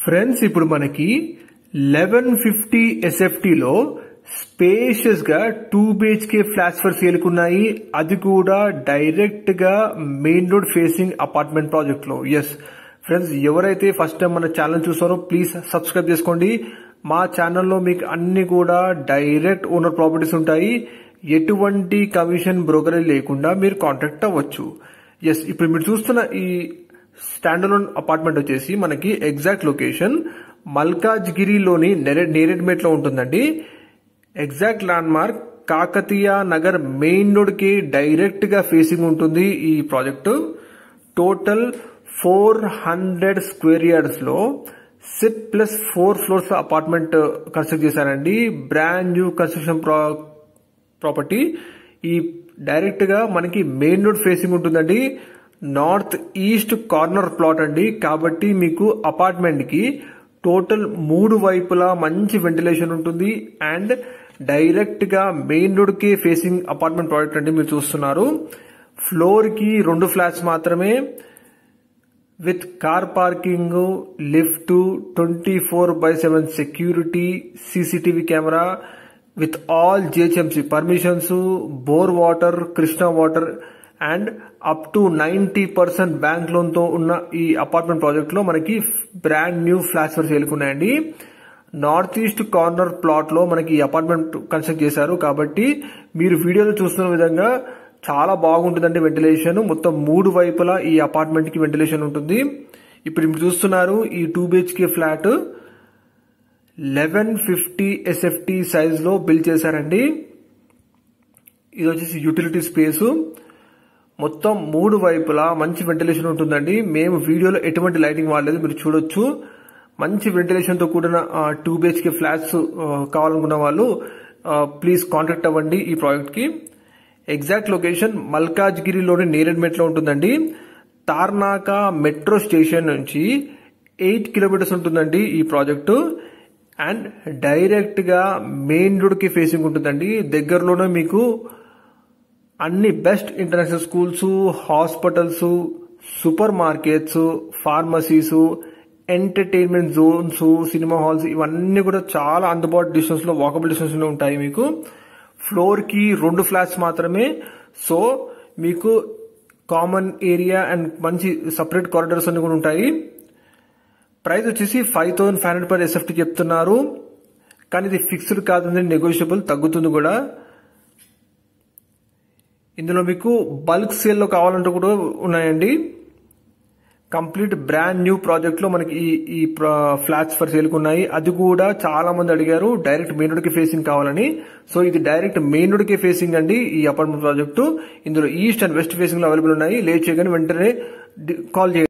Friends ఇప్పుడు మనకి 1150 SFT లో స్పేషియస్ గా 2 BHK ఫ్లాట్స్ ఫర్ సేల్ ఉన్నాయి. అది కూడా డైరెక్ట్ గా main road facing apartment project లో. ఎస్ ఫ్రెండ్స్, ఎవరైతే ఫస్ట్ టైం మన ఛానల్ చూసారో ప్లీజ్ సబ్స్క్రైబ్ చేసుకోండి. మా ఛానల్లో మీకు అన్ని కూడా డైరెక్ట్ ఓనర్ ప్రాపర్టీస్ ఉంటాయి. ఎటువంటి కమిషన్ బ్రోకరేజ్ లేకుండా మీరు కాంటాక్ట్ అవ్వచ్చు. ఎస్, ఇప్పుడు మీరు చూస్తున్న ఈ స్టాండలోన్ అపార్ట్మెంట్ వచ్చేసి మనకి ఎగ్జాక్ట్ లొకేషన్ మల్కాజ్గిరిలోని నేరేడ్మెట్ లో ఉంటుందండి. Exact land mark Kakatiya Nagar main road కి డైరెక్ట్ గా ఫేసింగ్ ఉంటుంది ఈ ప్రాజెక్టు. టోటల్ 400 స్క్వేర్ యార్డ్స్ లో 6+4 ఫ్లోర్స్ అపార్ట్మెంట్ కన్స్ట్రక్ట్ చేశారండి. Brand new construction property. ఈ డైరెక్ట్ గా మనకి మెయిన్ రోడ్ ఫేసింగ్ ఉంటుందండి. నార్త్ ఈస్ట్ కార్నర్ ప్లాట్ అండి. కాబట్టి మీకు అపార్ట్మెంట్ కి టోటల్ 3 వైపులా మంచి వెంటిలేషన్ ఉంటుంది. అండ్ డైరెక్ట్ గా మెయిన్ రోడ్ కి ఫేసింగ్ అపార్ట్మెంట్ ప్రాజెక్ట్ అండి. మీరు చూస్తున్నారు ఫ్లోర్ కి 2 ఫ్లాట్స్ మాత్రమే with car parking, lift, 24/7 security, CCTV camera with all GHMC permissions, bore water, Krishna water and up to 90% bank loan తో ఉన్న ఈ అపార్ట్మెంట్ ప్రాజెక్ట్ లో మనకి brand new flats for sale ఉన్నాయండి. నార్త్ ఈస్ట్ కార్నర్ ప్లాట్ లో మనకి ఈ అపార్ట్మెంట్ కన్స్ట్రక్ట్ చేశారు. కాబట్టి మీరు వీడియోలో చూస్తున్న విధంగా చాలా బాగుంటుందండి వెంటిలేషన్. మొత్తం 3 వైపులా ఈ అపార్ట్మెంట్ కి వెంటిలేషన్ ఉంటుంది. ఇప్పుడు మీరు చూస్తున్నారు ఈ 2 BHK ఫ్లాట్ 1150 SFT సైజ్ లో బిల్డ్ చేశారండి. ఇది వచ్చేసి యూటిలిటీ స్పేస్. మొత్తం 3 వైపులా మంచి వెంటిలేషన్ ఉంటుందండి. మేము వీడియోలో ఎటువంటి లైటింగ్ వాడలేదు, మీరు చూడొచ్చు. మంచి వెంటిలేషన్ తో కూడిన 2 BHK ఫ్లాట్స్ కావాలనుకున్న వాళ్ళు ప్లీజ్ కాంటాక్ట్ అవ్వండి ఈ ప్రాజెక్ట్ కి. ఎగ్జాక్ట్ లొకేషన్ మల్కాజ్గిరిలోని నేరేడ్మెట్ లో ఉంటుందండి. తార్నాక మెట్రో స్టేషన్ నుంచి 8 కిలోమీటర్స్ ఉంటుందండి ఈ ప్రాజెక్టు. అండ్ డైరెక్ట్ గా మెయిన్ రోడ్ కి ఫేసింగ్ ఉంటుందండి. దగ్గరలోనే మీకు అన్ని best international schools, hospitals, super markets, pharmacies, entertainment Jones, cinema halls ఇవన్నీ కూడా చాలా అందుబాటు డిస్టెన్స్ లో, వాకబుల్ డిస్టెన్స్ లో ఉంటాయి. మీకు ఫ్లోర్ కి 2 ఫ్లాట్స్ మాత్రమే. సో మీకు కామన్ ఏరియా అండ్ మంచి సపరేట్ కారిడార్స్ అన్ని కూడా ఉంటాయి. ప్రైస్ వచ్చేసి 5500 per SFT చెప్తున్నారు. కానీ ఇది ఫిక్స్డ్ కాదండి, నెగోషియబుల్, తగ్గుతుంది కూడా. ఇందులో మీకు బల్క్ సేల్ లో కావాలంటే కూడా ఉన్నాయండి. కంప్లీట్ బ్రాండ్ న్యూ ప్రాజెక్ట్ లో మనకి ఈ ఫ్లాట్స్ ఫర్ సేల్ ఉన్నాయి. అది కూడా చాలా మంది అడిగారు డైరెక్ట్ మెయిన్ రోడ్ కి ఫేసింగ్ కావాలని. సో ఇది డైరెక్ట్ మెయిన్ రోడ్ కి ఫేసింగ్ అండి ఈ అపార్ట్మెంట్ ప్రాజెక్టు. ఇందులో ఈస్ట్ అండ్ వెస్ట్ ఫేసింగ్ లో అవైలబుల్ ఉన్నాయి. లేట్ చేయగానే వెంటనే కాల్ చేయండి.